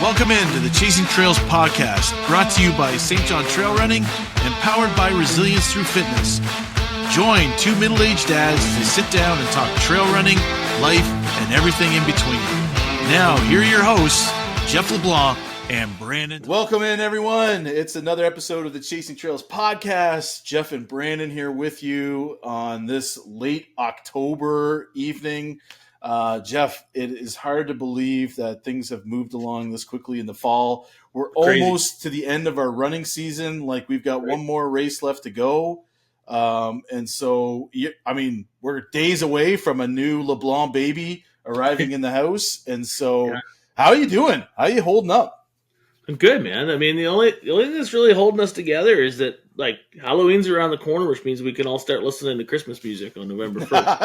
Welcome into the Chasing Trails podcast, brought to you by St. John Trail Running and powered by Resilience Through Fitness. Join two middle-aged dads as they sit down and talk trail running, life, and everything in between. Now, here are your hosts, Jeff LeBlanc and Brandon. Welcome in, everyone. It's another episode of the Chasing Trails podcast. Jeff and Brandon here with you on this late October evening. Jeff, it is hard to believe that things have moved along this quickly in the fall. We're almost to the end of our running season. Like, we've got one more race left to go. And so, I mean, we're days away from a new LeBlanc baby arriving in the house. And so, How are you doing? How are you holding up? I'm good, man. I mean, the only thing that's really holding us together is that, like, Halloween's around the corner, which means we can all start listening to Christmas music on November 1st.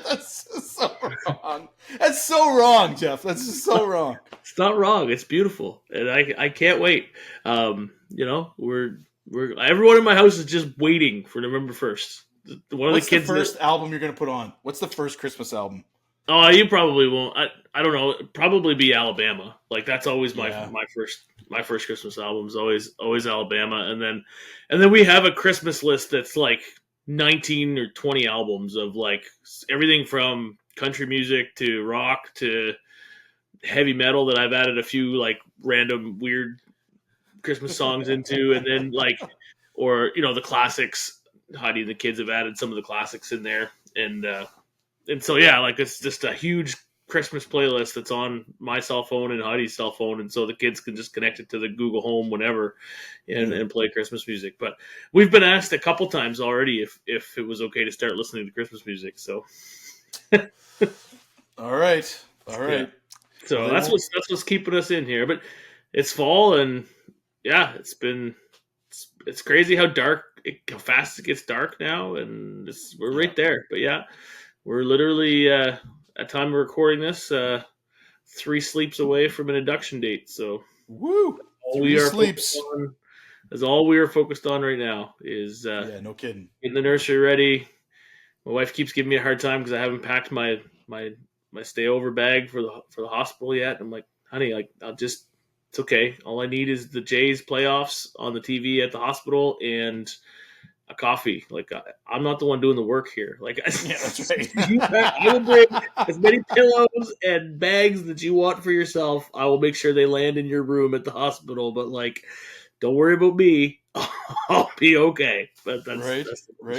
That's so wrong. That's so wrong, Jeff. That's just so wrong. It's not wrong. It's beautiful, and I can't wait. We're everyone in my house is just waiting for November 1st. What's the first album you're going to put on? What's the first Christmas album? Oh, you probably won't. I don't know. It'd probably be Alabama. Like, that's always my first Christmas album is always Alabama, and then we have a Christmas list that's like 19 or 20 albums of like everything from country music to rock to heavy metal that I've added a few like random weird Christmas songs into, and then like, or the classics. Heidi and the kids have added some of the classics in there, and so, yeah, like, it's just a huge Christmas playlist that's on my cell phone and Heidi's cell phone. And so the kids can just connect it to the Google Home whenever and play Christmas music. But we've been asked a couple times already if it was okay to start listening to Christmas music. So. All right. Yeah. So well, that's what's keeping us in here. But it's fall, and yeah, it's crazy how fast it gets dark now. And we're right there. But yeah. We're literally, at time of recording this, 3 sleeps away from an induction date. So, woo! All we are focused on right now is no kidding. Getting the nursery ready. My wife keeps giving me a hard time because I haven't packed my stay over bag for the hospital yet. I'm like, honey, it's okay. All I need is the Jays playoffs on the TV at the hospital and a coffee. Like, I'm not the one doing the work here. Like, that's right. I will bring as many pillows and bags that you want for yourself. I will make sure they land in your room at the hospital. But, like, don't worry about me. I'll be okay. But that's right.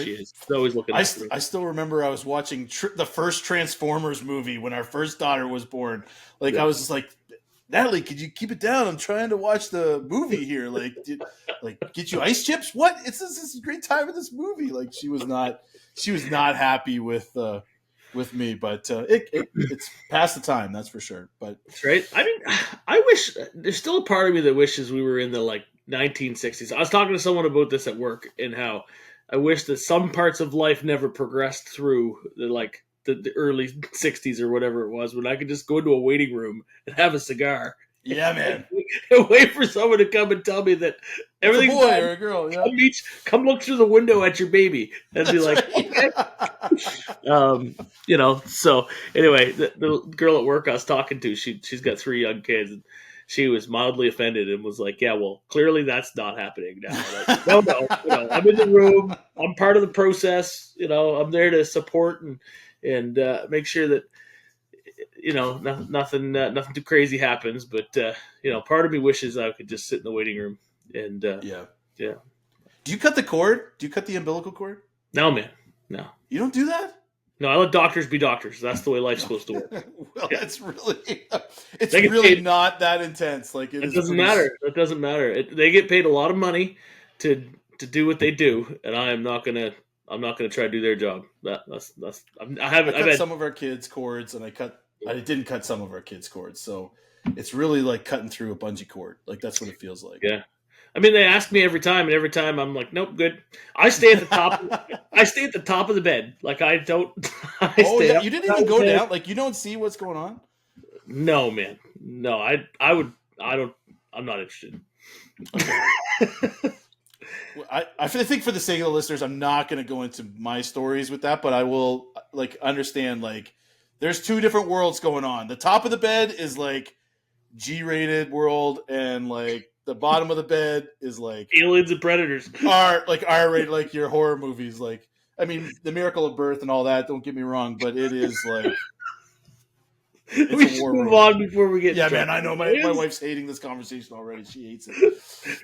She is. She's always looking after me. I still remember I was watching the first Transformers movie when our first daughter was born. Like, I was just like, Natalie, could you keep it down? I'm trying to watch the movie here. Like, get you ice chips? What? It's this great time of this movie. Like, she was not happy with me, but it's past the time, that's for sure. But that's right. I mean, I wish there's still a part of me that wishes we were in the like 1960s. I was talking to someone about this at work and how I wish that some parts of life never progressed through the early 60s or whatever it was, when I could just go into a waiting room and have a cigar. Yeah, man. And wait for someone to come and tell me that everything's a boy or a girl. Yeah. Come look through the window at your baby. And be like, okay. So anyway, the girl at work I was talking to, she's got 3 young kids, and she was mildly offended and was like, yeah, well, clearly that's not happening now. Like, no, I'm in the room. I'm part of the process. I'm there to support and make sure that nothing too crazy happens. But part of me wishes I could just sit in the waiting room and yeah. Do you cut the cord? Do you cut the umbilical cord? No, man. No. You don't do that? No, I let doctors be doctors. That's the way life's supposed to work. Well, it's really not that intense. Like, it doesn't matter. It doesn't matter. They get paid a lot of money to do what they do, and I'm not gonna try to do their job. I cut some of our kids' cords, and I didn't cut some of our kids' cords. So it's really like cutting through a bungee cord. Like, that's what it feels like. Yeah. I mean, they ask me every time, and every time I'm like, nope, good. I stay at the top. I stay at the top of the bed. Like, I don't. You didn't even go down. Like, you don't see what's going on. No, man. No, I don't. I'm not interested. Okay. I think for the sake of the listeners, I'm not going to go into my stories with that, but I will understand there's 2 different worlds going on. The top of the bed is G-rated world, and like the bottom of the bed is like aliens and predators. R-rated, like your horror movies. Like, I mean, The Miracle of Birth and all that. Don't get me wrong, but it is like we should move on before we get. Yeah, man, I know my wife's hating this conversation already. She hates it.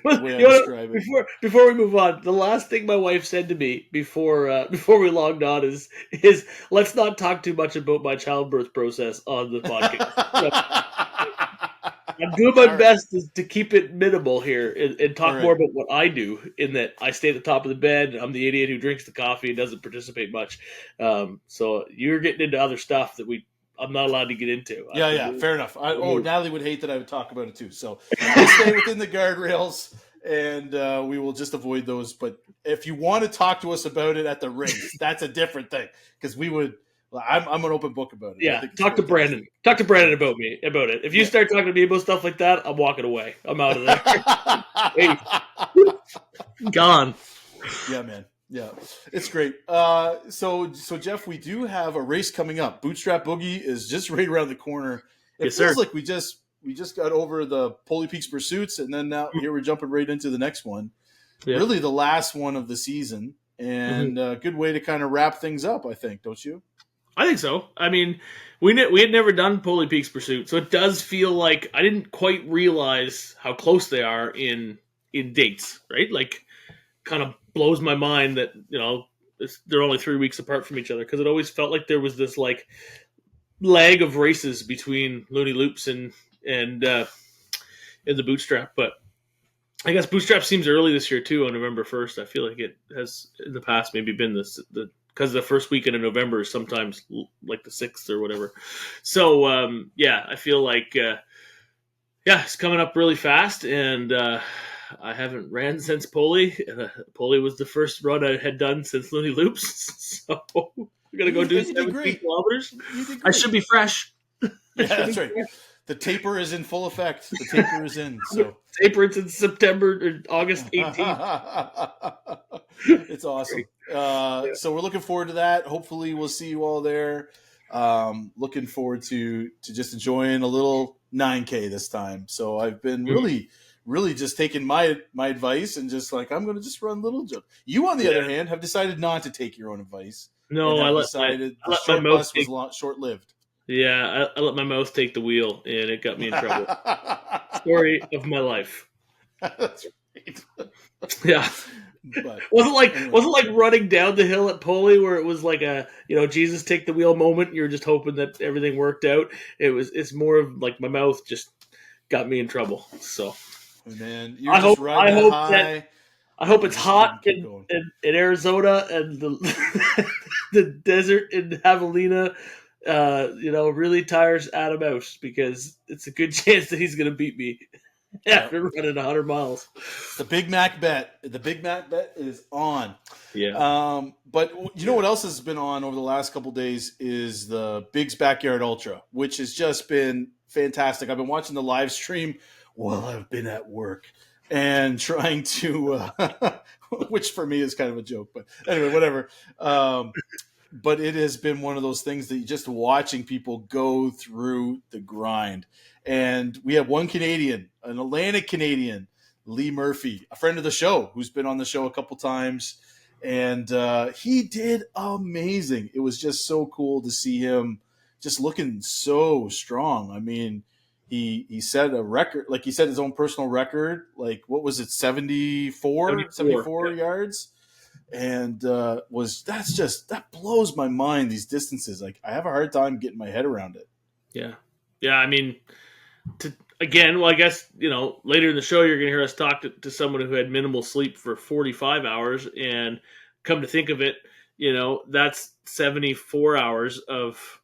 The way I describe it. Before we move on, the last thing my wife said to me before we logged on is let's not talk too much about my childbirth process on the podcast. I'm doing my best to keep it minimal here and talk more about what I do, in that I stay at the top of the bed. I'm the idiot who drinks the coffee and doesn't participate much. So you're getting into other stuff that I'm not allowed to get into. Yeah, fair enough. Natalie would hate that I would talk about it too. So we'll stay within the guardrails, and we will just avoid those. But if you want to talk to us about it at the race, that's a different thing, because we would. I'm an open book about it. Yeah, talk to Brandon. Talk to Brandon about it. If you start talking to me about stuff like that, I'm walking away. I'm out of there. Hey. Gone. Yeah, man. Yeah, it's great. So Jeff, we do have a race coming up. Bootstrap Boogie is just right around the corner. It feels like we just got over the Poly Peaks Pursuits, and then now here we're jumping right into the next one. Yeah. Really, the last one of the season, and a good way to kind of wrap things up, I think. Don't you? I think so. I mean, we had never done Poly Peaks Pursuit, so it does feel like I didn't quite realize how close they are in dates, right? Like, kind of blows my mind that, they're only 3 weeks apart from each other, because it always felt like there was this like lag of races between Looney Loops and the Bootstrap. But I guess Bootstrap seems early this year too, on November 1st. I feel like it has in the past maybe been because the first weekend in November is sometimes like the 6th or whatever. So I feel like it's coming up really fast, and I haven't ran since Poly. Poly was the first run I had done since Looney Loops, so we're gonna go do 17 kilometers. I should be fresh. Yeah, that's right. The taper is in full effect. The taper is in. So taper it's in September or August 18th. It's awesome. So we're looking forward to that. Hopefully we'll see you all there. Looking forward to just enjoying a little 9K this time. So I've been really just taking my advice and just like, I'm going to just run little jump. You, on the other hand, have decided not to take your own advice. No, I decided the short bus was short-lived. Yeah, I let my mouth take the wheel, and it got me in trouble. Story of my life. That's right. Yeah. But, wasn't like running down the hill at Poly where it was like a Jesus take the wheel moment. You're just hoping that everything worked out. It's more of like my mouth just got me in trouble. So, man, I hope it's hot in Arizona and the desert in Javelina. Really tires Adam out, because it's a good chance that he's going to beat me after running 100 miles. The Big Mac bet is on. Yeah. But you know what else has been on over the last couple of days is the Big's Backyard Ultra, which has just been fantastic. I've been watching the live stream while I've been at work and trying to, which for me is kind of a joke, but anyway, whatever. But it has been one of those things that just watching people go through the grind. And we have one Canadian, an Atlantic Canadian, Lee Murphy, a friend of the show, who's been on the show a couple times. And he did amazing. It was just so cool to see him just looking so strong. I mean, he set a record, like he set his own personal record. Like, what was it, 74 yards? And that blows my mind, these distances. Like, I have a hard time getting my head around it. Yeah. I mean, I guess, later in the show, you're going to hear us talk to someone who had minimal sleep for 45 hours, and come to think of it, that's 74 hours of,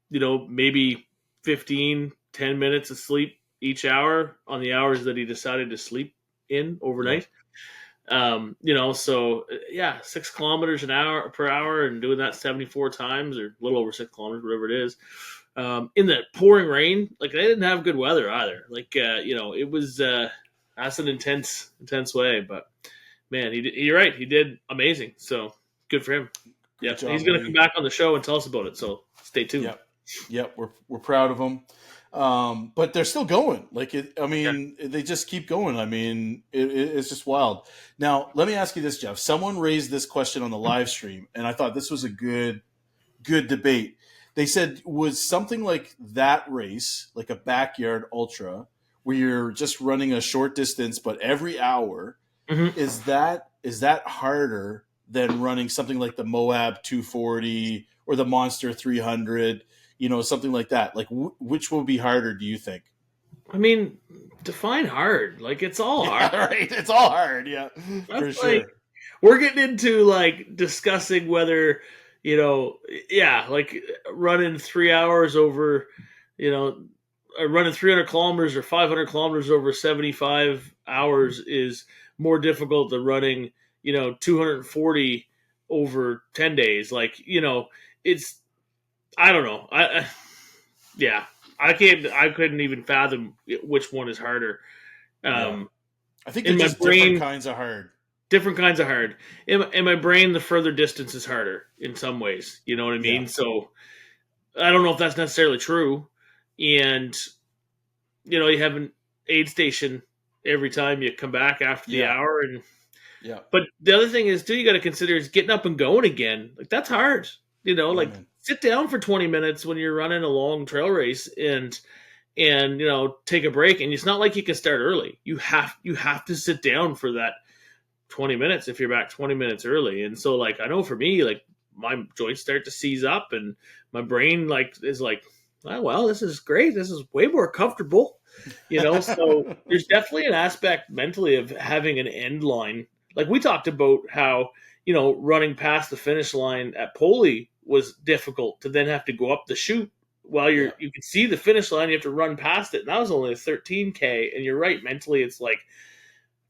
maybe 10 minutes of sleep each hour on the hours that he decided to sleep in overnight. So 6 kilometers per hour, and doing that 74 times, or a little over 6 kilometers, whatever it is, in the pouring rain. Like, they didn't have good weather either. Like, it was, that's an intense way, but man, you're right. He did amazing. So good for him. He's going to come back on the show and tell us about it. So stay tuned. Yep. We're proud of him. But they're still going. They just keep going. I mean, it's just wild. Now, let me ask you this, Jeff. Someone raised this question on the live stream, and I thought this was a good debate. They said, was something like that race, like a backyard ultra, where you're just running a short distance, but every hour, is that harder than running something like the Moab 240 or the Monster 300? Something like that. Like, which will be harder, do you think? I mean, define hard. Like, it's all hard. Right? It's all hard, yeah, for sure. We're getting into, like, discussing whether, like, running 3 hours over, running 300 kilometers or 500 kilometers over 75 hours is more difficult than running, 240 over 10 days. Like, it's, I don't know. I couldn't even fathom which one is harder. I think they're just different kinds of hard. Different kinds of hard. In my brain, the further distance is harder in some ways. You know what I mean? Yeah. So I don't know if that's necessarily true. And, you have an aid station every time you come back after the hour. But the other thing is, too, you got to consider is getting up and going again. Like, that's hard. Sit down for 20 minutes when you're running a long trail race and take a break. And it's not like you can start early. You have to sit down for that 20 minutes if you're back 20 minutes early. And so, like, I know for me, like, my joints start to seize up and my brain, like, is like, oh, well, this is great. This is way more comfortable, So there's definitely an aspect mentally of having an end line. Like, we talked about how, running past the finish line at Poli was difficult to then have to go up the chute while you can see the finish line. You have to run past it. And that was only a 13K. And you're right. Mentally, it's like,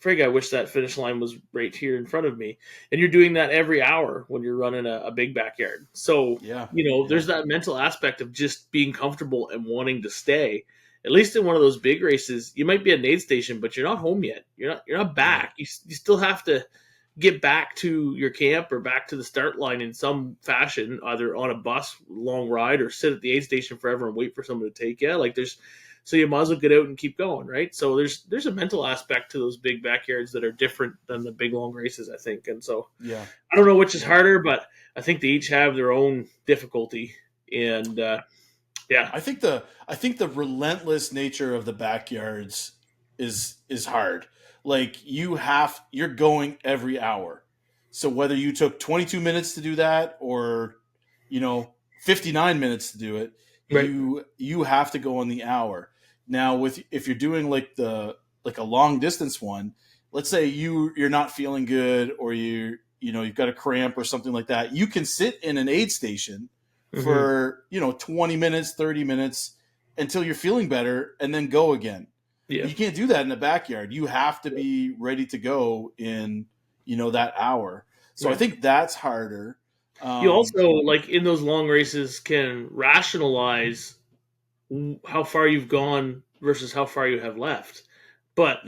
frig, I wish that finish line was right here in front of me. And you're doing that every hour when you're running a big backyard. So, there's that mental aspect of just being comfortable and wanting to stay. At least in one of those big races, you might be at an aid station, but you're not home yet. You're not back. You still have to get back to your camp or back to the start line in some fashion, either on a bus, long ride, or sit at the aid station forever and wait for someone to take you. Like, so you might as well get out and keep going, right? So there's a mental aspect to those big backyards that are different than the big long races, I think. And so I don't know which is harder, but I think they each have their own difficulty. And I think the relentless nature of the backyards is hard. Like, you're going every hour. So whether you took 22 minutes to do that or 59 minutes to do it, right, you have to go on the hour. Now, if you're doing like a long distance one, let's say you're not feeling good or you've got a cramp or something like that, you can sit in an aid station for 20 minutes, 30 minutes until you're feeling better and then go again. Yeah. You can't do that in the backyard. You have to be ready to go in that hour. So I think that's harder. You also, like, in those long races, can rationalize how far you've gone versus how far you have left. But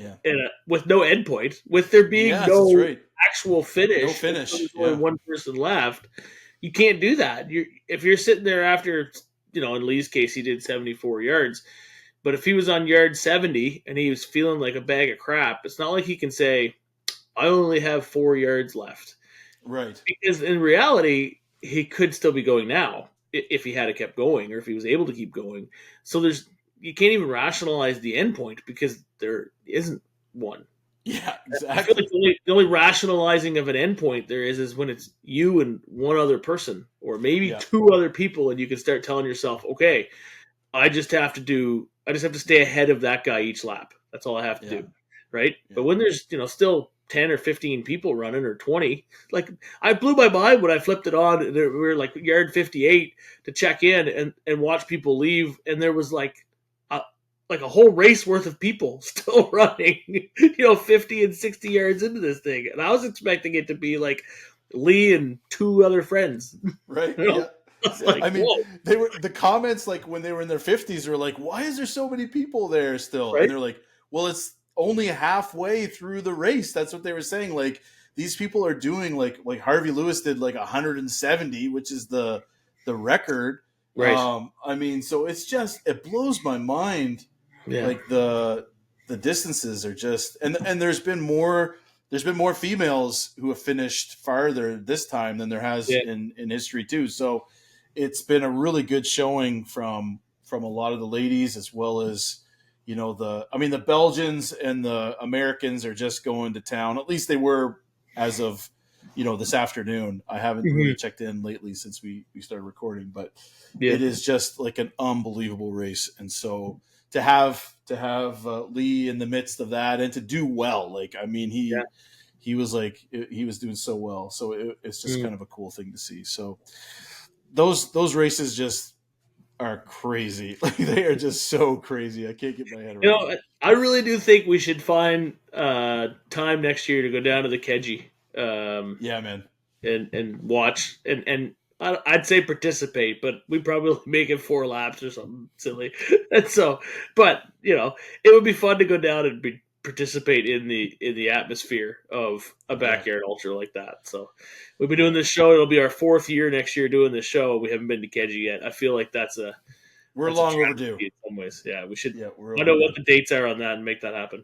with no endpoint, with there being no actual finish, there's only one person left, you can't do that. If you're sitting there after, in Lee's case, he did 74 yards. But if he was on yard 70 and he was feeling like a bag of crap, it's not like he can say, I only have 4 yards left. Right. Because in reality, he could still be going now if he had kept going or if he was able to keep going. So you can't even rationalize the endpoint because there isn't one. Yeah, exactly. I feel like the only rationalizing of an endpoint there is when it's you and one other person or maybe two other people, and you can start telling yourself, okay, I just have to stay ahead of that guy each lap. That's all I have to do, right? Yeah. But when there's still 10 or 15 people running or 20, like, I blew my mind when I flipped it on and we were like yard 58 to check in and watch people leave, and there was like a whole race worth of people still running, 50 and 60 yards into this thing, and I was expecting it to be like Lee and two other friends, right? Yeah. Like, I mean, the comments, like, when they were in their 50s were like, why is there so many people there still? Right? And they're like, well, it's only halfway through the race. That's what they were saying. Like, these people are doing like Harvey Lewis did like 170, which is the record. Right. I mean, so it blows my mind. Yeah. Like the distances are just, and there's been more females who have finished farther this time than there has Yeah. in history too. So it's been a really good showing from a lot of the ladies, as well as, the Belgians and the Americans are just going to town. At least they were as of, this afternoon. I haven't really checked in lately since we started recording, but Yeah. it is just like an unbelievable race. And so to have Lee in the midst of that and to do well, like, I mean, he was doing so well. So it's just kind of a cool thing to see. So those races just are crazy. Like, they are just so crazy. I can't get my head around it. I really do think we should find time next year to go down to the Chiggy. Yeah, man. And watch and I'd say participate, but we probably make it 4 laps or something silly. And so, but it would be fun to go down and participate in the atmosphere of a backyard ultra like that. So we've been doing this show. It'll be our 4th year next year doing this show. We haven't been to Chiggy yet. I feel like we're long overdue in some ways. Yeah, we should. Yeah, I know what the dates are on that and make that happen.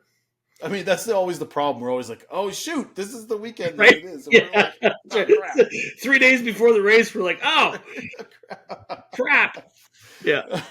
I mean, that's always the problem. We're always like, oh, shoot, this is the weekend right? that it is. Yeah. Like, oh, crap. 3 days before the race, we're like, oh, crap. Yeah.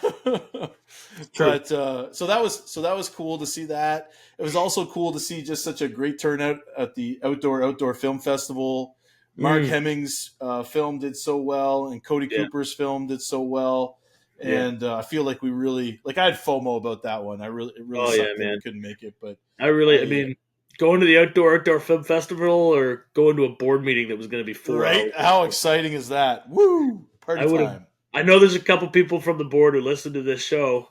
But so that was cool to see that. It was also cool to see just such a great turnout at the outdoor film festival. Mark Hemming's film did so well, and Cody Cooper's film did so well. And I feel like we really, like, I had FOMO about that one. It really sucked that we couldn't make it, but I mean, going to the outdoor film festival or going to a board meeting that was going to be 4 hours. How exciting is that? Woo! Party time. I know there's a couple people from the board who listen to this show,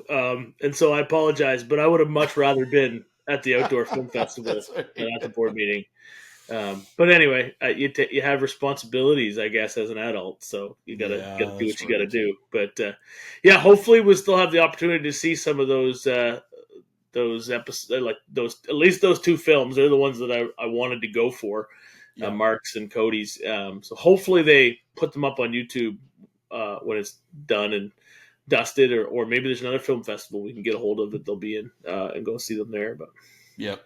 and so I apologize, but I would have much rather been at the outdoor film festival than at the board meeting. But anyway, you have responsibilities, I guess, as an adult, so you gotta do what you gotta do. But hopefully we'll still have the opportunity to see some of those episodes, like at least those 2 films. They're the ones that I wanted to go for, Mark's and Cody's. So hopefully they put them up on YouTube when it's done and dusted, or maybe there's another film festival we can get a hold of that they'll be in and go see them there. But Yep.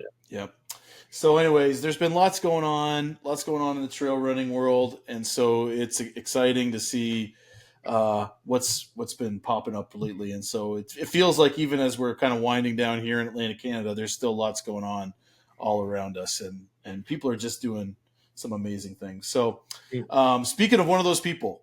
So anyways, there's been lots going on in the trail running world. And so it's exciting to see what's been popping up lately. And so it feels like even as we're kind of winding down here in Atlantic Canada, there's still lots going on all around us. And people are just doing some amazing things. So speaking of one of those people,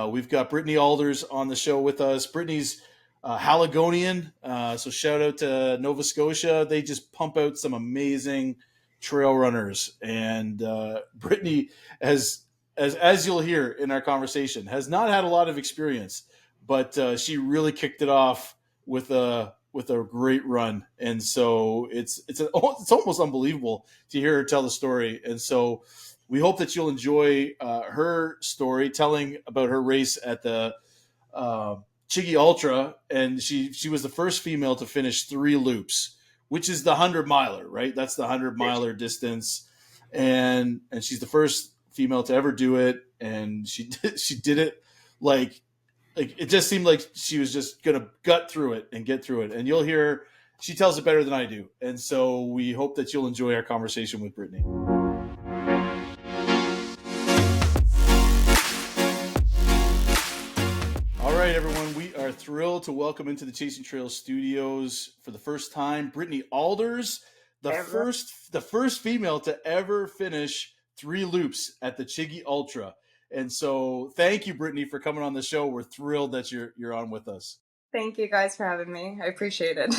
we've got Brittany Alders on the show with us. Brittany's Haligonian. So shout out to Nova Scotia. They just pump out some amazing trail runners. And Brittany, as you'll hear in our conversation, has not had a lot of experience, but she really kicked it off with a great run. And so it's almost unbelievable to hear her tell the story. And so we hope that you'll enjoy her story, telling about her race at the Chiggy Ultra. And she was the first female to finish 3 loops, which is the 100-miler, right? That's the 100-miler distance. And she's the first female to ever do it. And she did it like it just seemed like she was just going to gut through it and get through it. And you'll hear, she tells it better than I do. And so we hope that you'll enjoy our conversation with Brittany. All right, everyone, we are thrilled to welcome into the Chasing Trails studios for the first time Brittany Alders, the first female to ever finish 3 loops at the Chiggy Ultra. And so thank you, Brittany, for coming on the show. We're thrilled that you're on with us. Thank you guys for having me. I appreciate it.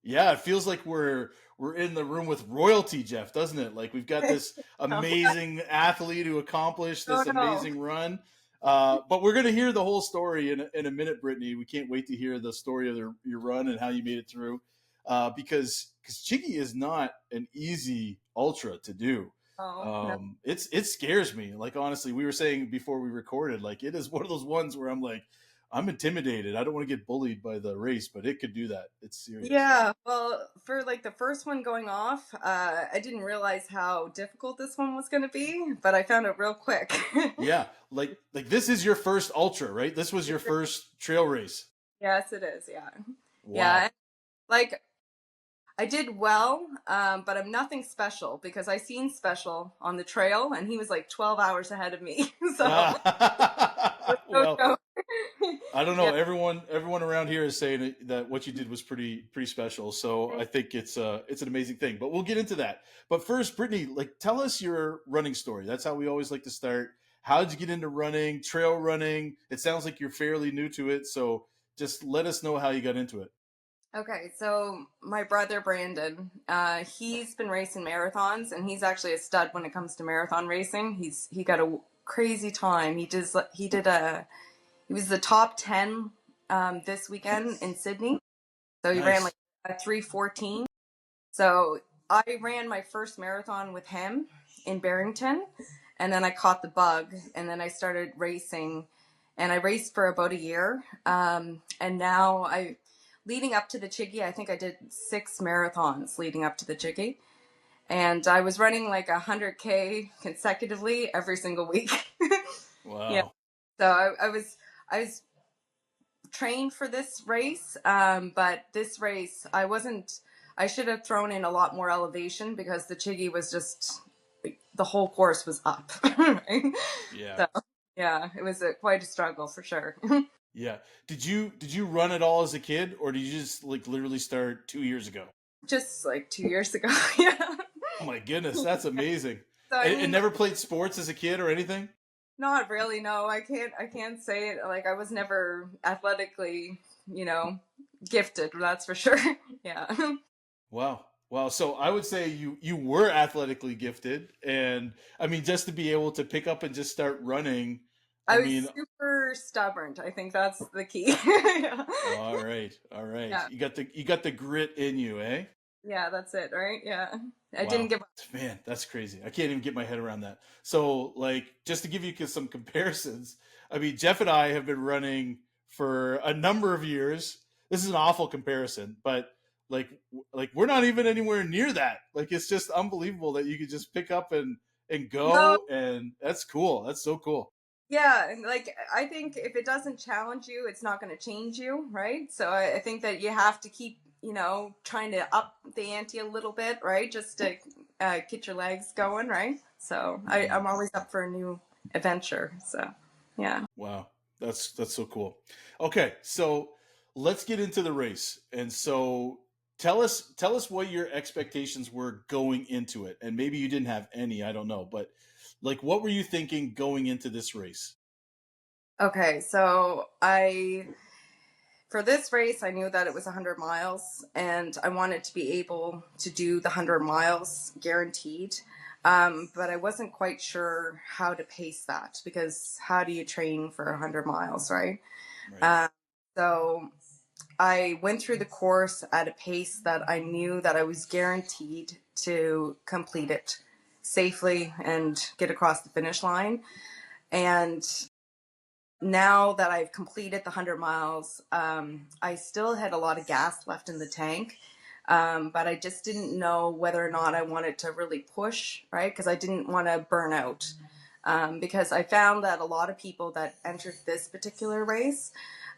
Yeah, it feels like we're in the room with royalty, Jeff, doesn't it? Like, we've got this amazing athlete who accomplished this amazing run. But we're going to hear the whole story in a minute, Brittany. We can't wait to hear the story of your run and how you made it through. Because Chiggy is not an easy ultra to do. No. It scares me. Like, honestly, we were saying before we recorded, like, it is one of those ones where I'm like, I'm intimidated. I don't want to get bullied by the race, but it could do that. It's serious. Yeah, well, for like the first one going off, I didn't realize how difficult this one was going to be, but I found it real quick. Yeah, like this is your first ultra, right? This was your first trail race. Yes, it is. Yeah. Wow. Yeah. Like I did well, but I'm nothing special because I seen Special on the trail and he was like 12 hours ahead of me. So well, I don't know. Yeah. Everyone around here is saying that what you did was pretty special. So I think it's an amazing thing. But we'll get into that. But first, Brittany, like tell us your running story. That's how we always like to start. How did you get into running, trail running? It sounds like you're fairly new to it. So just let us know how you got into it. Okay, so my brother Brandon, he's been racing marathons, and he's actually a stud when it comes to marathon racing. He got a crazy time. He was the top 10 this weekend in Sydney. So he ran like a 3:14. So I ran my first marathon with him in Barrington, and then I caught the bug, and then I started racing, and I raced for about a year, and now leading up to the Chiggy, I think I did 6 marathons leading up to the Chiggy. And I was running like 100K consecutively every single week. Wow. Yeah. So I was trained for this race, but this race, I should have thrown in a lot more elevation because the Chiggy was just, the whole course was up. Right? Yeah. So, yeah, it was quite a struggle for sure. Yeah. Did you run at all as a kid, or did you just like literally start 2 years ago? Just like 2 years ago. Yeah. Oh my goodness, that's amazing. So, and never played sports as a kid or anything? Not really, no. I can't say it. Like I was never athletically, gifted, that's for sure. Yeah. Wow. So I would say you were athletically gifted, and I mean just to be able to pick up and just start running. I was super stubborn. I think that's the key. Yeah. All right. Yeah. You got the grit in you, eh? Yeah, that's it, right? Yeah. I Wow. didn't give up. Man, that's crazy. I can't even get my head around that. So, like, just to give you some comparisons, I mean, Jeff and I have been running for a number of years. This is an awful comparison, but like we're not even anywhere near that. Like, it's just unbelievable that you could just pick up and go, No. and that's cool. That's so cool. Yeah, and like I think if it doesn't challenge you, it's not going to change you, right? So I think that you have to keep, trying to up the ante a little bit, right? Just to get your legs going, right? So I'm always up for a new adventure. So yeah. Wow, that's so cool. Okay, so let's get into the race. And so tell us what your expectations were going into it, and maybe you didn't have any. I don't know, but like, what were you thinking going into this race? Okay, so for this race, I knew that it was 100 miles, and I wanted to be able to do the 100 miles guaranteed. But I wasn't quite sure how to pace that, because how do you train for 100 miles, right? So I went through the course at a pace that I knew that I was guaranteed to complete it safely and get across the finish line. And now that I've completed the 100 miles, I still had a lot of gas left in the tank, but I just didn't know whether or not I wanted to really push, right? Because I didn't want to burn out. Because I found that a lot of people that entered this particular race,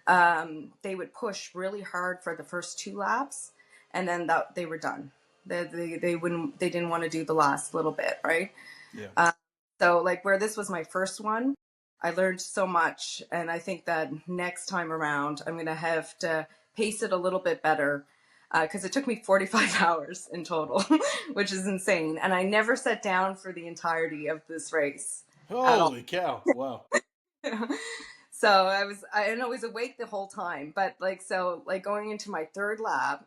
they would push really hard for the first 2 laps, and then they were done. They didn't want to do the last little bit, right? Yeah. So like where this was my first one, I learned so much, and I think that next time around I'm gonna have to pace it a little bit better, because it took me 45 hours in total, which is insane, and I never sat down for the entirety of this race. Holy cow! Wow. So I was awake the whole time, but going into my 3rd lap,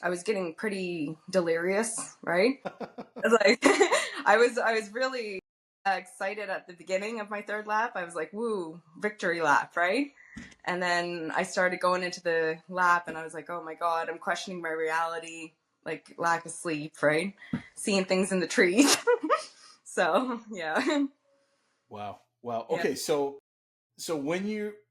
I was getting pretty delirious, right? Like I was really excited at the beginning of my 3rd lap. I was like, woo, victory lap, right? And then I started going into the lap, and I was like, oh my God, I'm questioning my reality, like lack of sleep, right? Seeing things in the trees. So yeah. Wow. Okay, yeah. So when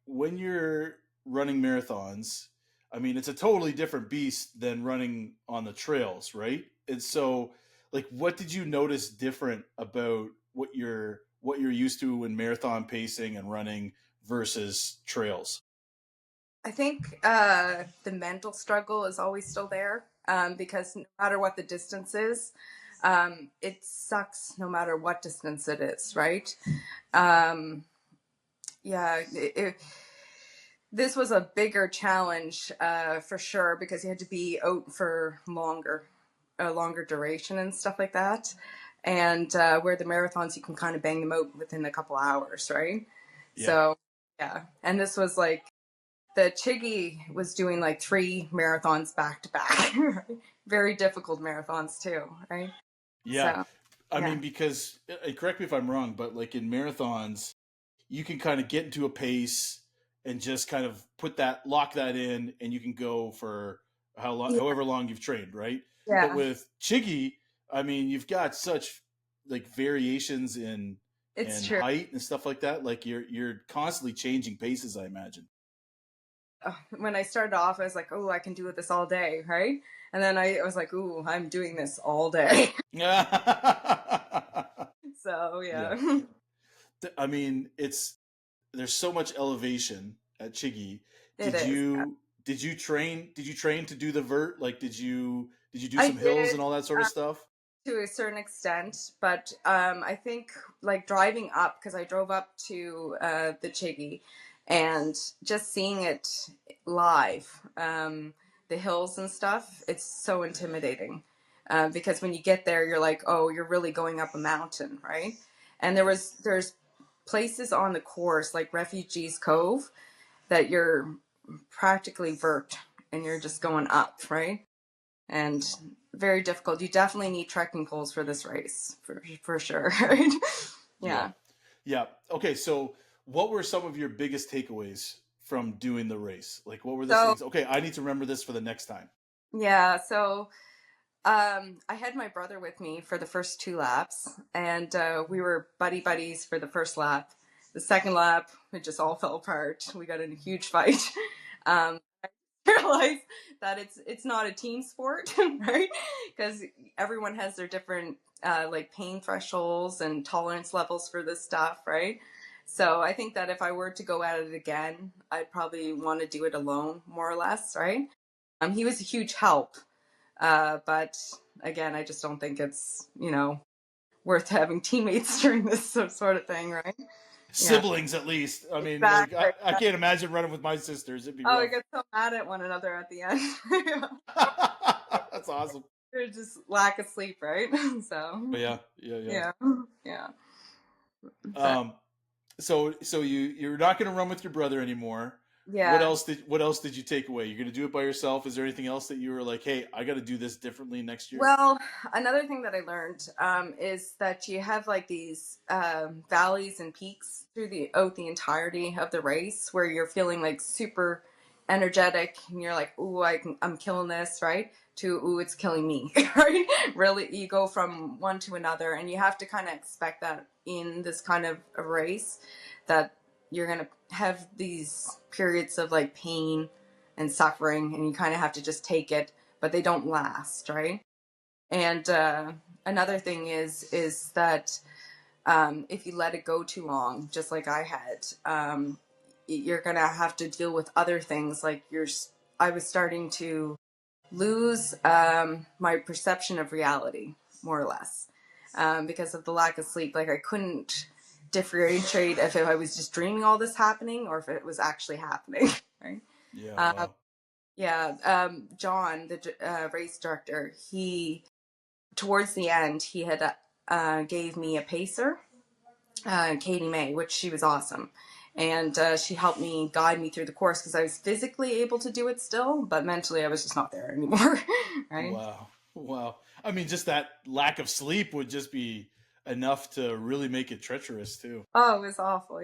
when you're running marathons, I mean, it's a totally different beast than running on the trails, right? And so, like, what did you notice different about what you're used to in marathon pacing and running versus trails? I think the mental struggle is always still there, because no matter what the distance is, it sucks no matter what distance it is, right? Um, yeah, this was a bigger challenge for sure, because you had to be out for a longer duration and stuff like that. And where the marathons, you can kind of bang them out within a couple hours, right? Yeah. So, yeah. And this was like, the Chiggy was doing like 3 marathons back to back. Right? Very difficult marathons too, right? Yeah. So, I yeah. mean, because correct me if I'm wrong, but like in marathons, you can kind of get into a pace and just kind of lock that in, and you can go for Yeah. however long you've trained, right? But Yeah. with Chiggy, I mean, you've got such like variations It's in true. height and stuff like that. Like you're constantly changing paces, I imagine. When I started off, I was like, oh, I can do this all day, right? And then I was like, ooh, I'm doing this all day. Yeah. So, Yeah. yeah. I mean, there's so much elevation at Chiggy. It Did is. you train to do the vert? Like did you do I some hills did. and all that sort of stuff? To a certain extent, but I think like driving up, because I drove up to the Chiggy, and just seeing it live, the hills and stuff, it's so intimidating, because when you get there, you're like, oh, you're really going up a mountain, right? And there's places on the course like Refugees Cove that you're practically vert, and you're just going up, right? And very difficult. You definitely need trekking poles for this race, for sure. Right? Yeah. Yeah. Yeah. Okay, so what were some of your biggest takeaways from doing the race? Like what were the So things? Okay, I need to remember this for the next time. yeah, so I had my brother with me for the first 2 laps, and we were buddies for the first lap. The second lap, it just all fell apart. We got in a huge fight. Um, realize that it's not a team sport, right? Because everyone has their different like pain thresholds and tolerance levels for this stuff, right? So I think that if I were to go at it again, I'd probably want to do it alone, more or less, right? He was a huge help, but again, I just don't think it's worth having teammates during this sort of thing, right? Yeah, Siblings, at least. I mean, like exactly. I can't imagine running with my sisters. It'd be Oh, we rough. get so mad at one another at the end. That's awesome. There's just lack of sleep, right? So But yeah. yeah, yeah. But Um, so you're not going to run with your brother anymore. yeah. What else did you take away? You're going to do it by yourself. Is there anything else that you were like, hey, I got to do this differently next year? Well, another thing that I learned is that you have like these valleys and peaks throughout the entirety of the race, where you're feeling like super energetic, and you're like, "Ooh, I'm killing this," right? To "Ooh, it's killing me," right? Really, you go from one to another, and you have to kind of expect that in this kind of a race, that you're gonna have these periods of like pain and suffering, and you kind of have to just take it, but they don't last, right? And another thing is that if you let it go too long, just like I had, you're gonna have to deal with other things. Like I was starting to lose my perception of reality, more or less, because of the lack of sleep. Like I couldn't differentiate if I was just dreaming all this happening or if it was actually happening. Right? Yeah, Uh, wow. yeah. John, the race director, he towards the end, he had gave me a pacer, Katie May, which she was awesome. And she helped me guide me through the course, because I was physically able to do it still, but mentally I was just not there anymore. Right? Wow. Wow. I mean, just that lack of sleep would just be enough to really make it treacherous too. Oh, it was awful.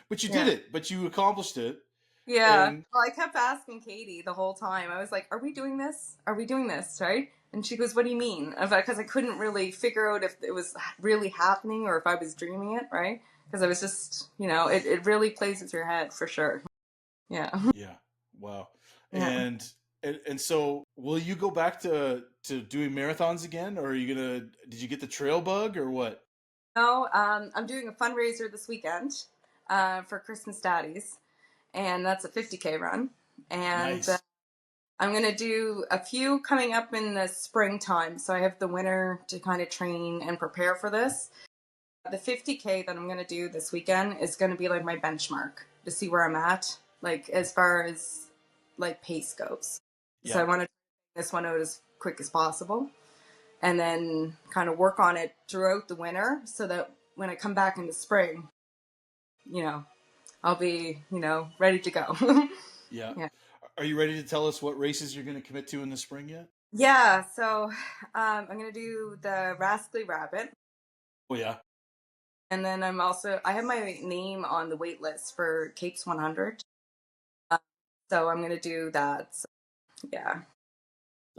But you did Yeah. it. But you accomplished it. Yeah. And Well, I kept asking Katie the whole time. I was like, "Are we doing this? Are we doing this?" Right? And she goes, "What do you mean?" Because I couldn't really figure out if it was really happening or if I was dreaming it. Right? Because I was just, it really plays with your head for sure. Yeah. Yeah. Wow. Yeah. And so will you go back to doing marathons again, or are you did you get the trail bug or what? No, I'm doing a fundraiser this weekend for Christmas Daddies, and that's a 50K run. And Nice. I'm going to do a few coming up in the springtime. So I have the winter to kind of train and prepare for this. The 50K that I'm going to do this weekend is going to be like my benchmark to see where I'm at, like as far as like pace goes. So I Yeah. want to take this one out as quick as possible and then kind of work on it throughout the winter so that when I come back in the spring, you know, I'll be, ready to go. Yeah. Yeah. Are you ready to tell us what races you're going to commit to in the spring yet? Yeah. So I'm going to do the Rascally Rabbit. Oh yeah. And then I have my name on the wait list for Capes 100. So I'm going to do that. So, yeah.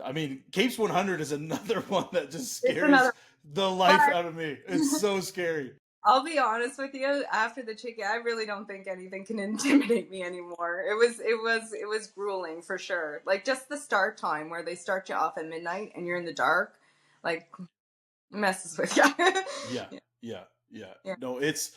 I mean, Capes 100 is another one that just It's scares another, the life but out of me. It's so scary. I'll be honest with you. After the Chiggy, I really don't think anything can intimidate me anymore. It was grueling for sure. Like just the start time where they start you off at midnight and you're in the dark, like messes with you. Yeah, Yeah. yeah, yeah. Yeah. No, it's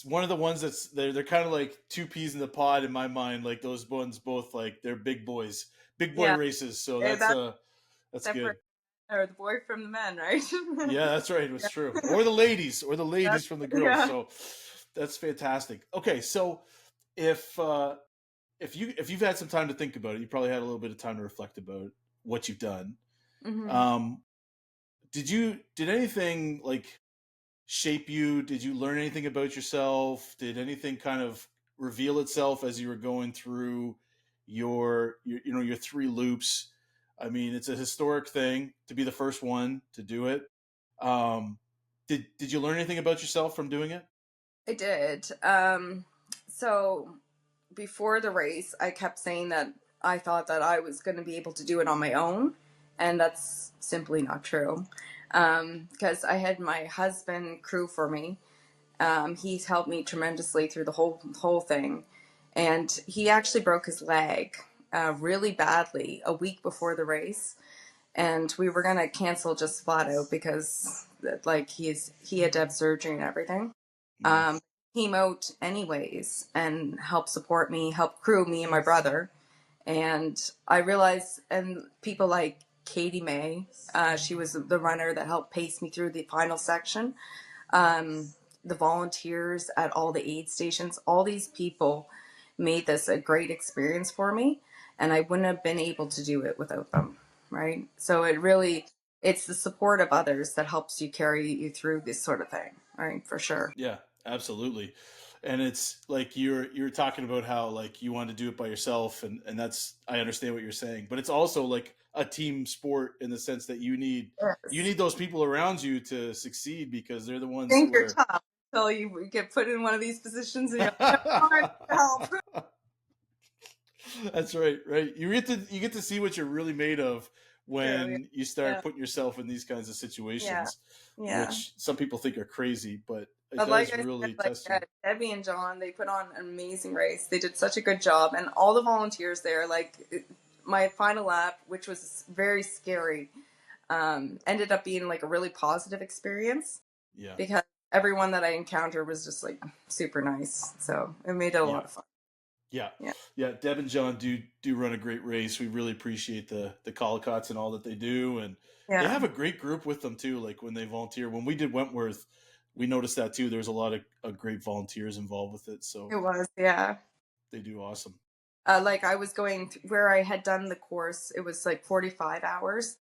one of the ones they're kind of like two peas in the pod in my mind. Like those ones both like they're big boys, big boy Yeah. races. So That's that's good. separate, or the boy from the men, right? Yeah, that's right. It was Yeah. true. Or the ladies, from the girls. Yeah. So that's fantastic. Okay, so if if you've had some time to think about it, you probably had a little bit of time to reflect about what you've done. Hmm. Um, did anything like shape you? Did you learn anything about yourself? Did anything kind of reveal itself as you were going through your three loops? I mean, it's a historic thing to be the first one to do it. Um, did you learn anything about yourself from doing it? I did. So before the race, I kept saying that I thought that I was going to be able to do it on my own, and that's simply not true. Because I had my husband crew for me. He's helped me tremendously through the whole thing, and he actually broke his leg really badly a week before the race, and we were gonna cancel just flat out because like he had to have surgery and everything. Mm, Came out anyways and helped support me, help crew me and my brother. And I realized, and people like Katie May, she was the runner that helped pace me through the final section. The volunteers at all the aid stations, all these people made this a great experience for me, and I wouldn't have been able to do it without them, right? So it's the support of others that helps you carry you through this sort of thing, right? For sure. yeah, absolutely. And it's like you're talking about how like you want to do it by yourself, and that's I understand what you're saying, but it's also like a team sport in the sense that you Yes. need those people around you to succeed because they're the ones Think who you're are. tough until you get put in one of these positions and you're like, "Oh, I need help." That's right, right. You get to see what you're really made of True. when you Yeah. start putting yourself in these kinds of Yeah. situations, Yeah. which some people think are crazy, but it But like does I said, really test you. Debbie and John, they put on an amazing race. They did such a good job, and all the volunteers there, my final lap, which was very scary, ended up being like a really positive experience Yeah, because everyone that I encountered was just like super nice. So it made it a yeah, lot of fun. yeah, Yeah. yeah. Deb and John do run a great race. We really appreciate the Collicots and all that they do, and they Yeah. have a great group with them too. Like when they volunteer, when we did Wentworth, we noticed that too. There's a lot of great volunteers involved with it, so It was. Yeah. they do awesome. Like I was where I had done the course, it was like 45 hours.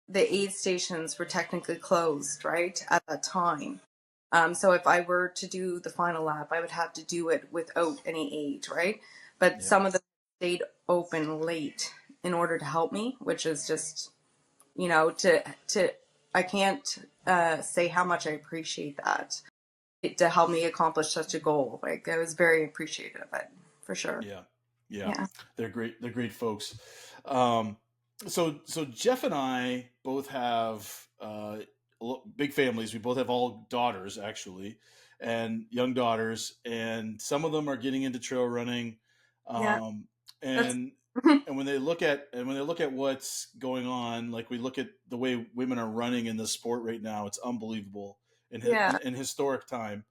The aid stations were technically closed, right, at that time. So if I were to do the final lap, I would have to do it without any aid, right? But Yeah, some of them stayed open late in order to help me, which is just, to I can't say how much I appreciate that to help me accomplish such a goal. Like I was very appreciative of it, for sure. yeah, yeah. Yeah. They're great. They're great folks. Um, so Jeff and I both have big families. We both have all daughters actually, and young daughters, and some of them are getting into trail running. And when they look at what's going on, like we look at the way women are running in the sport right now, it's unbelievable in historic time.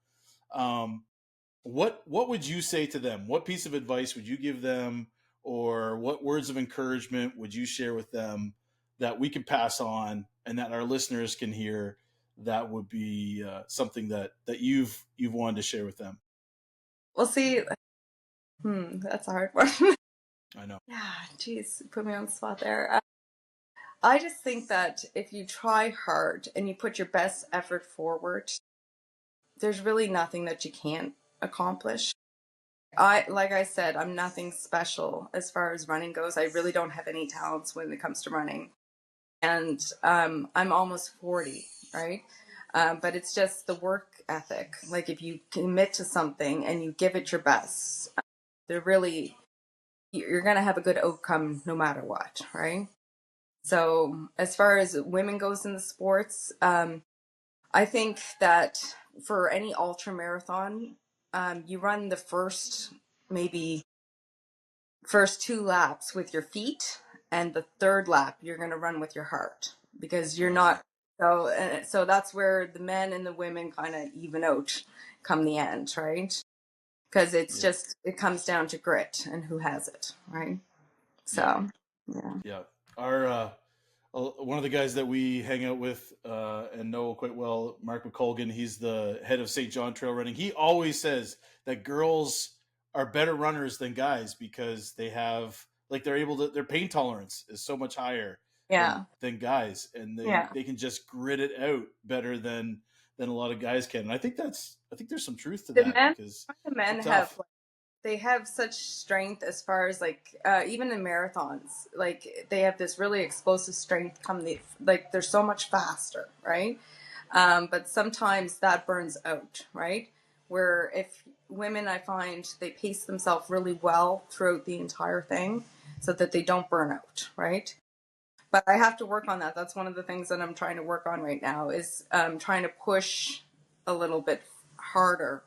What would you say to them? What piece of advice would you give them, or what words of encouragement would you share with them that we can pass on and that our listeners can hear? That would be something that you've wanted to share with them. Well, see, that's a hard one. I know. Yeah, geez, put me on the spot there. I just think that if you try hard and you put your best effort forward, there's really nothing that you can't accomplish. Like I said, I'm nothing special as far as running goes. I really don't have any talents when it comes to running. And I'm almost 40, right? But it's just the work ethic. Like if you commit to something and you give it your best, you're going to have a good outcome no matter what, right? So as far as women goes in the sports, I think that for any ultra marathon, you run the first 2 laps with your feet, and the third lap you're going to run with your heart, because you're not. So that's where the men and the women kind of even out come the end, right? Because it's just, it comes down to grit and who has it, right? So yeah. Our one of the guys that we hang out with and know quite well, Mark McColgan, he's the head of St. John Trail Running. He always says that girls are better runners than guys because they have, like, their pain tolerance is so much higher than guys, and they can just grit it out better than a lot of guys can. And I think there's some truth to that, because the men they have such strength as far as even in marathons, like they have this really explosive strength they're so much faster, right? But sometimes that burns out, right? Where if women, I find they pace themselves really well throughout the entire thing so that they don't burn out, right? But I have to work on that. That's one of the things that I'm trying to work on right now, is trying to push a little bit harder,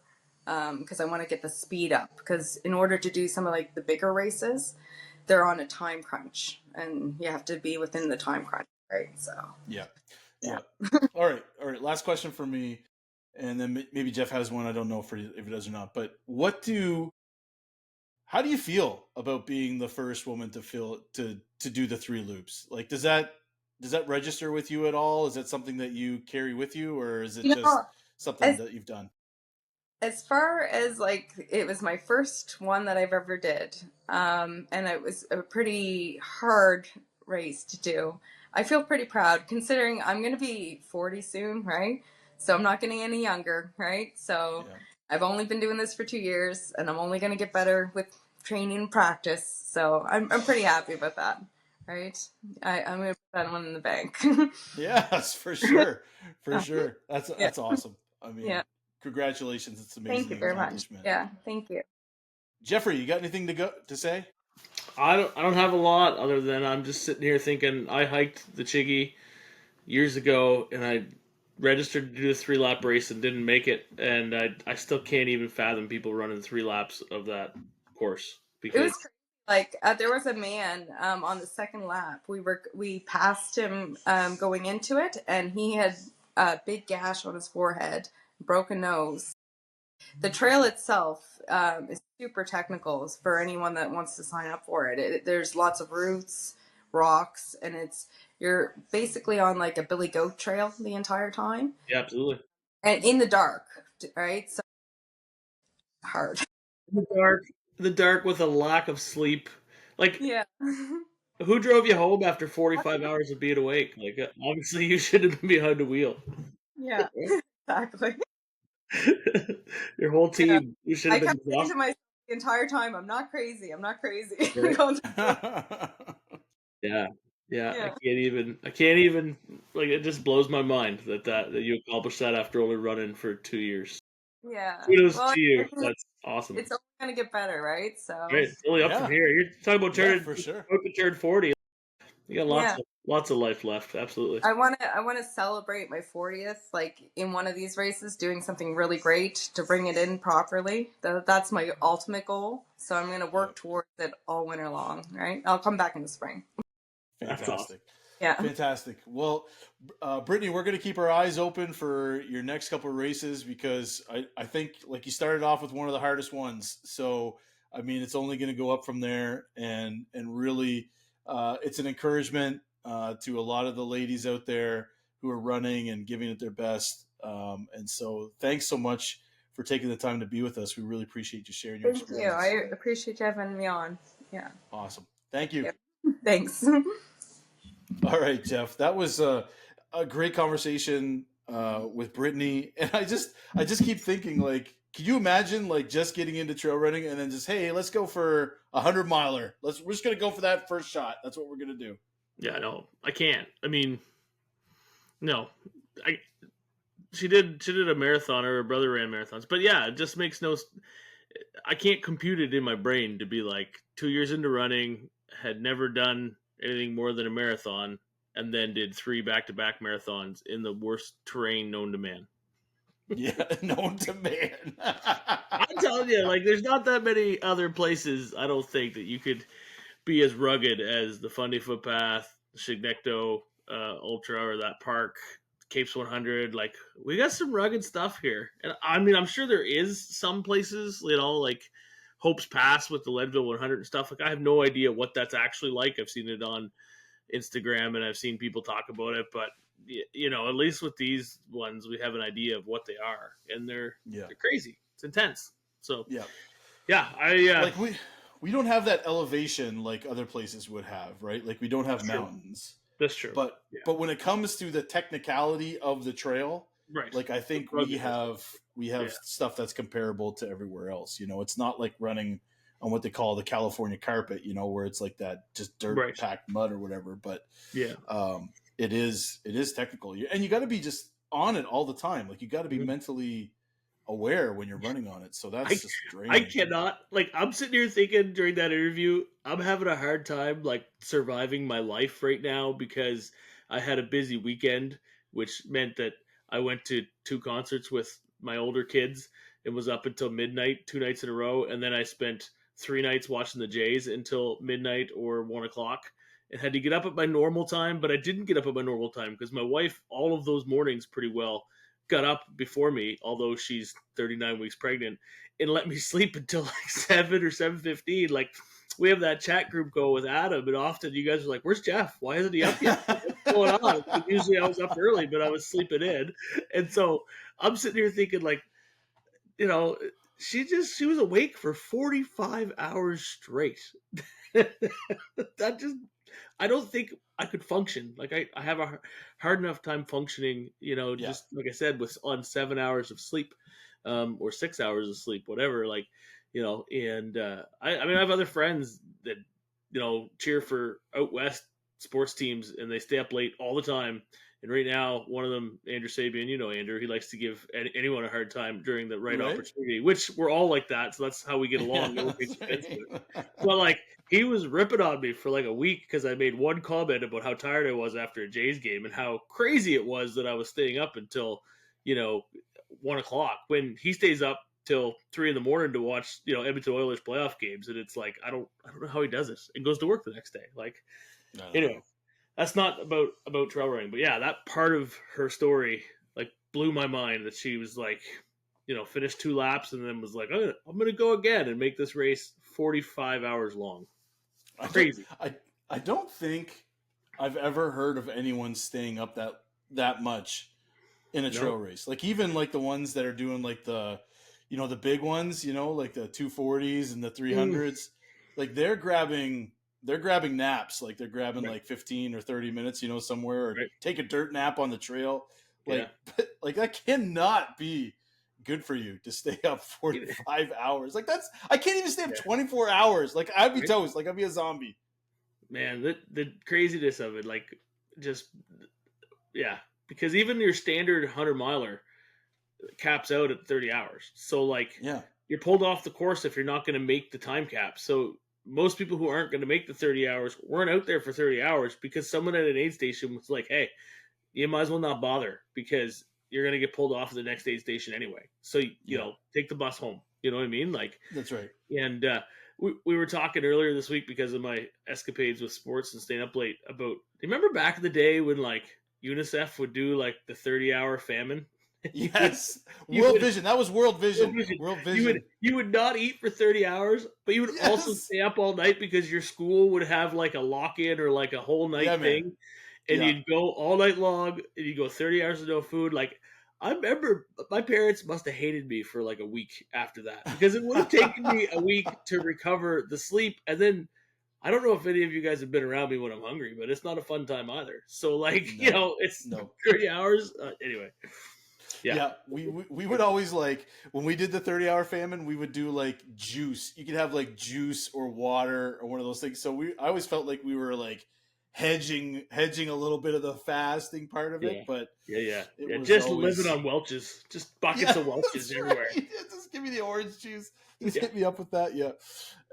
because I want to get the speed up. Because in order to do some of the bigger races, they're on a time crunch, and you have to be within the time crunch, right? So yeah. All right. Last question for me, and then maybe Jeff has one. I don't know if it does or not. But how do you feel about being the first woman to do the 3 loops? Like, does that register with you at all? Is that something that you carry with you, or is it just something that you've done? As far as it was my first one that I've ever did, and it was a pretty hard race to do. I feel pretty proud, considering I'm going to be 40 soon, right? So I'm not getting any younger, right? So I've only been doing this for 2 years, and I'm only going to get better with training and practice. So I'm pretty happy about that, right? I'm going to put that one in the bank. Yes, for sure. Sure. That's awesome. I mean, congratulations. It's amazing. Thank you very much. Yeah, thank you. Jeffrey, you got anything to say? I don't have a lot, other than I'm just sitting here thinking I hiked the Chiggy years ago, and I registered to do a 3-lap race and didn't make it, and I still can't even fathom people running 3 laps of that course. Because it was crazy. There was a man on the second lap. We passed him going into it, and he had a big gash on his forehead, broken nose. The trail itself is super technical for anyone that wants to sign up for it. There's lots of roots, rocks, and you're basically on a Billy Goat trail the entire time. Yeah, absolutely. And in the dark, right? So hard. In the dark with a lack of sleep. Who drove you home after 45 hours of being awake? Obviously you shouldn't have been behind the wheel. Yeah, exactly. Your whole team, you should have been exhausted. I kept saying to myself the entire time, I'm not crazy. Yeah. I can't even it just blows my mind that you accomplished that after only running for 2 years. Yeah. Kudos to you. That's awesome. It's only going to get better, right? So it's only up from here. You're talking about turning, for sure. Turn 40. You got lots of Lots of life left. Absolutely. I want to celebrate my 40th, like in one of these races, doing something really great to bring it in properly. That's my ultimate goal. So I'm going to work towards it all winter long. Right? I'll come back in the spring. That's awesome. Yeah. Fantastic. Well, Brittany, we're going to keep our eyes open for your next couple of races because I think like you started off with one of the hardest ones. So, I mean, it's only going to go up from there and really it's an encouragement to a lot of the ladies out there who are running and giving it their best. And so thanks so much for taking the time to be with us. We really appreciate you sharing your experience. Thank you. I appreciate you having me on. Yeah. Awesome. Thank you. Yeah. Thanks. All right, Jeff. That was a great conversation with Brittany, and I just keep thinking, like, can you imagine, like, just getting into trail running and then just, hey, let's go for 100-miler. We're just gonna go for that first shot. That's what we're gonna do. Yeah, no, I can't. I mean, no, she did a marathon, or her brother ran marathons, but yeah, it just makes no. I can't compute it in my brain to be like 2 years into running, had never done anything more than a marathon, and then did 3 back-to-back marathons in the worst terrain known to man. Yeah, known to man. I'm telling you, like, there's not that many other places, I don't think, that you could be as rugged as the Fundy Footpath, Chiggy Ultra, or that park, Capes 100. Like, we got some rugged stuff here. And I mean, I'm sure there is some places, like Hope's Pass with the Leadville 100 and stuff. Like, I have no idea what that's actually like. I've seen it on Instagram and I've seen people talk about it, but at least with these ones, we have an idea of what they are, and they're crazy. It's intense. So like we don't have that elevation like other places would have, right? Like we don't have mountains. That's true. But when it comes to the technicality of the trail, right? Like I think we have stuff that's comparable to everywhere else. It's not like running on what they call the California carpet, where it's like that just dirt packed mud or whatever. But it is technical, and you got to be just on it all the time. Like you got to be mentally aware when you're running on it. So that's just draining. I cannot, I'm sitting here thinking during that interview, I'm having a hard time surviving my life right now because I had a busy weekend, which meant that I went to 2 concerts with my older kids and was up until midnight 2 nights in a row, and then I spent 3 nights watching the Jays until midnight or 1 o'clock. And had to get up at my normal time, but I didn't get up at my normal time because my wife, all of those mornings pretty well, got up before me, although she's 39 weeks pregnant, and let me sleep until 7 or 7:15. Like, we have that chat group go with Adam, and often you guys are like, where's Jeff? Why isn't he up yet? What's going on? And usually I was up early, but I was sleeping in. And so I'm sitting here thinking, she was awake for 45 hours straight. I don't think I could function. Like I have a hard enough time functioning, just like I said, on 7 hours of sleep, or 6 hours of sleep, whatever. And I have other friends that, cheer for out west sports teams and they stay up late all the time. And right now, one of them, Andrew Sabian, Andrew, he likes to give anyone a hard time during the right opportunity, which we're all like that. So that's how we get along. But he was ripping on me for a week because I made one comment about how tired I was after a Jays game and how crazy it was that I was staying up until, 1 o'clock when he stays up till 3 a.m. to watch, Edmonton Oilers playoff games. And it's I don't know how he does it and goes to work the next day. Anyway. That's not about trail running, but yeah, that part of her story blew my mind that she was finished 2 laps and then was like, oh, I'm going to go again and make this race 45 hours long. Crazy. I don't think I've ever heard of anyone staying up that much in a trail race. Even the ones that are doing the big ones, the 240s and the 300s, they're grabbing naps. They're grabbing 15 or 30 minutes, somewhere, or take a dirt nap on the trail. That cannot be good for you to stay up 45 hours. I can't even stay up 24 hours. I'd be toast. I'd be a zombie. Man, the craziness of it, because even your standard 100-miler caps out at 30 hours. So you're pulled off the course if you're not going to make the time cap. So most people who aren't going to make the 30 hours weren't out there for 30 hours because someone at an aid station was like, hey, you might as well not bother because you're going to get pulled off at the next aid station anyway. So, you know, take the bus home. You know what I mean? Like, that's right. And we were talking earlier this week because of my escapades with sports and staying up late about, remember back in the day when like UNICEF would do like the 30-hour famine? Yes. World Vision. That was World Vision. World Vision. You would not eat for 30 hours, but you would also stay up all night because your school would have like a lock-in or like a whole night thing. Man. And you'd go all night long and you'd go 30 hours with no food. Like, I remember my parents must have hated me for like a week after that because it would have taken me a week to recover the sleep. And then I don't know if any of you guys have been around me when I'm hungry, but it's not a fun time either. So like, it's 30 hours. Anyway. Yeah. We would always like when we did the 30-hour famine, we would do like juice. You could have like juice or water or one of those things. So I always felt like we were like hedging a little bit of the fasting part of it, but just living on Welch's, just buckets of Welch's everywhere. Right. Just give me the orange juice. Just hit me up with that,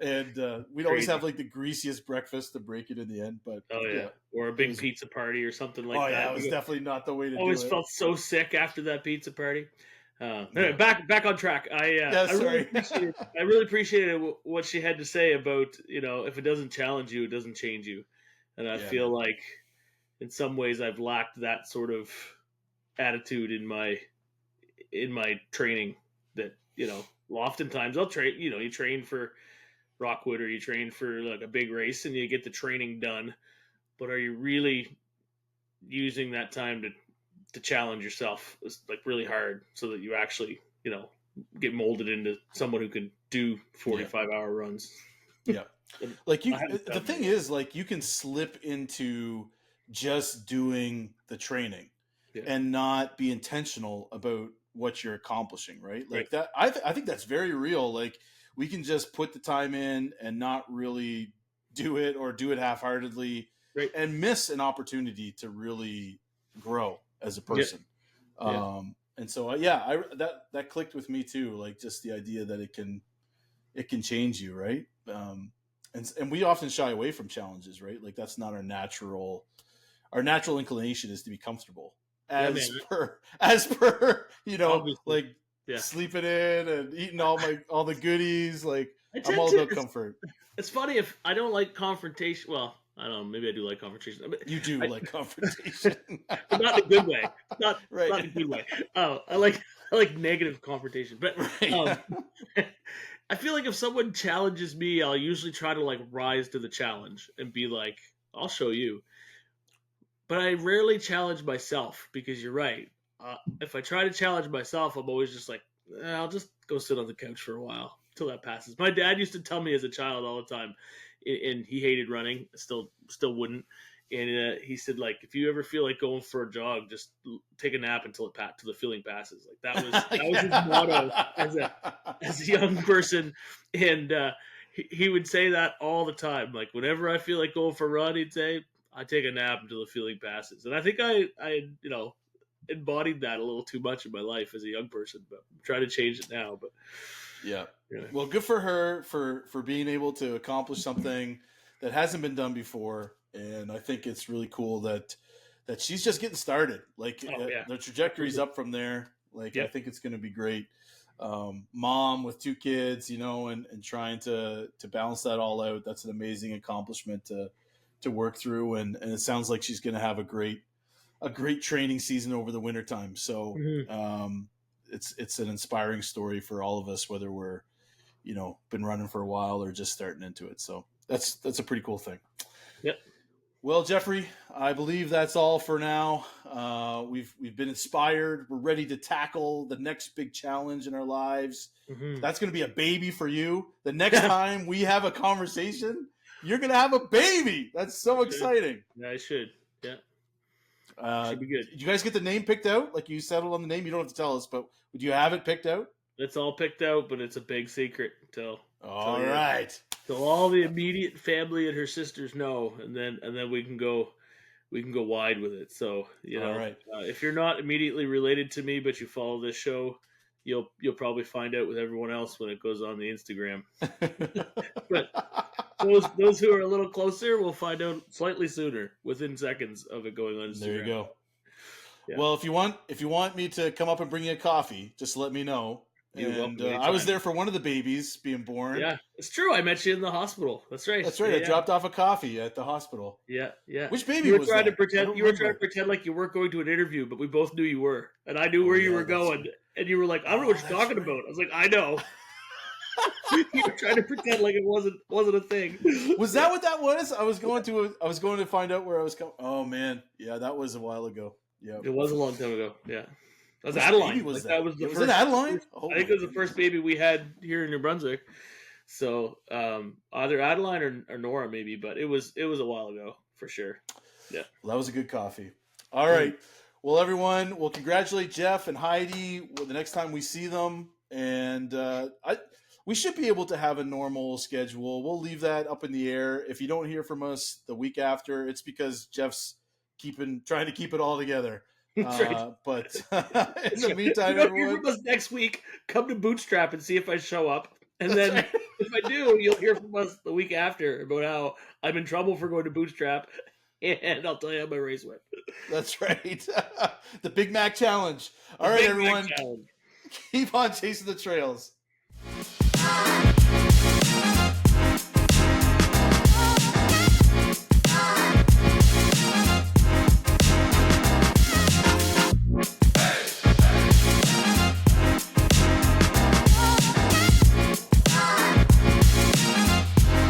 And we'd always have like the greasiest breakfast to break it in the end, but or a big pizza party or something like that. Oh yeah, it was definitely not the way to do it. Always felt so sick after that pizza party. Anyway, back on track. I really appreciated what she had to say about if it doesn't challenge you, it doesn't change you. And I feel like in some ways I've lacked that sort of attitude in my training that, oftentimes I'll train, you train for Rockwood or you train for like a big race and you get the training done, but are you really using that time to challenge yourself like really hard so that you actually, get molded into someone who can do 45-hour runs? Yeah. Like the thing is, like you can slip into just doing the training and not be intentional about what you're accomplishing, right? Like that, I think that's very real. Like we can just put the time in and not really do it or do it half-heartedly and miss an opportunity to really grow as a person. And so, that clicked with me too. Like just the idea that it can change you, right? And we often shy away from challenges, right? Like that's not our natural inclination is to be comfortable as per Obviously. Sleeping in and eating all the goodies. Like I'm all about comfort. It's funny if I don't like confrontation. Well, I don't know. Maybe I do like confrontation. You do like confrontation, but not in a good way. Not in a good way. Oh, I like negative confrontation, but I feel like if someone challenges me, I'll usually try to like rise to the challenge and be like, I'll show you. But I rarely challenge myself because you're right. If I try to challenge myself, I'm always just like, I'll just go sit on the couch for a while until that passes. My dad used to tell me as a child all the time, and he hated running, still wouldn't. And he said, like, if you ever feel like going for a jog, just take a nap until the feeling passes. Like that was his motto as a young person. And he would say that all the time. Like whenever I feel like going for a run, he'd say, I take a nap until the feeling passes. And I think I embodied that a little too much in my life as a young person, but I'm trying to change it now. But well, good for her for being able to accomplish something that hasn't been done before. And I think it's really cool that she's just getting started. Like the trajectory's up from there. Like I think it's going to be great. Mom with 2 kids, and trying to balance that all out. That's an amazing accomplishment to work through. And it sounds like she's going to have a great training season over the wintertime. So it's an inspiring story for all of us, whether we're, been running for a while or just starting into it. So that's a pretty cool thing. Yep. Well, Jeffrey, I believe that's all for now. We've been inspired. We're ready to tackle the next big challenge in our lives. Mm-hmm. That's going to be a baby for you. The next time we have a conversation, you're going to have a baby. That's so exciting. Yeah, I should. Yeah. Should be good. Did you guys get the name picked out? Like you settled on the name? You don't have to tell us, but would you have it picked out? It's all picked out, but it's a big secret until all right. So all the immediate family and her sisters know, and then we can go wide with it. So all right. If you're not immediately related to me, but you follow this show, you'll probably find out with everyone else when it goes on the Instagram. those who are a little closer will find out slightly sooner, within seconds of it going on Instagram. There you go. Yeah. Well, if you want me to come up and bring you a coffee, just let me know. And I was there for one of the babies being born. Yeah, it's true. I met you in the hospital. That's right. That's right. Yeah, I dropped off a coffee at the hospital. Yeah. Which baby was that? You were trying to pretend like you weren't going to an interview, but we both knew you were, and I knew where you were going, and you were like, "I don't know what you're talking about." I was like, "I know." You were trying to pretend like it wasn't a thing. Was that what that was? I was going to find out where I was coming. Oh man, yeah, that was a while ago. Yeah, it was a long time ago. Yeah. That was Adeline. Was that was the was first, it Adeline? I think it was the first baby we had here in New Brunswick. So either Adeline or Nora maybe, but it was a while ago for sure. Yeah. Well, that was a good coffee. All right. Well, everyone, we'll congratulate Jeff and Heidi the next time we see them, and we should be able to have a normal schedule. We'll leave that up in the air. If you don't hear from us the week after, it's because Jeff's trying to keep it all together. But in the meantime, everyone, hear from us next week. Come to Bootstrap and see if I show up, and then if I do, you'll hear from us the week after about how I'm in trouble for going to Bootstrap, and I'll tell you how my race went. That's right, the Big Mac Challenge. All right, everyone, keep on chasing the trails.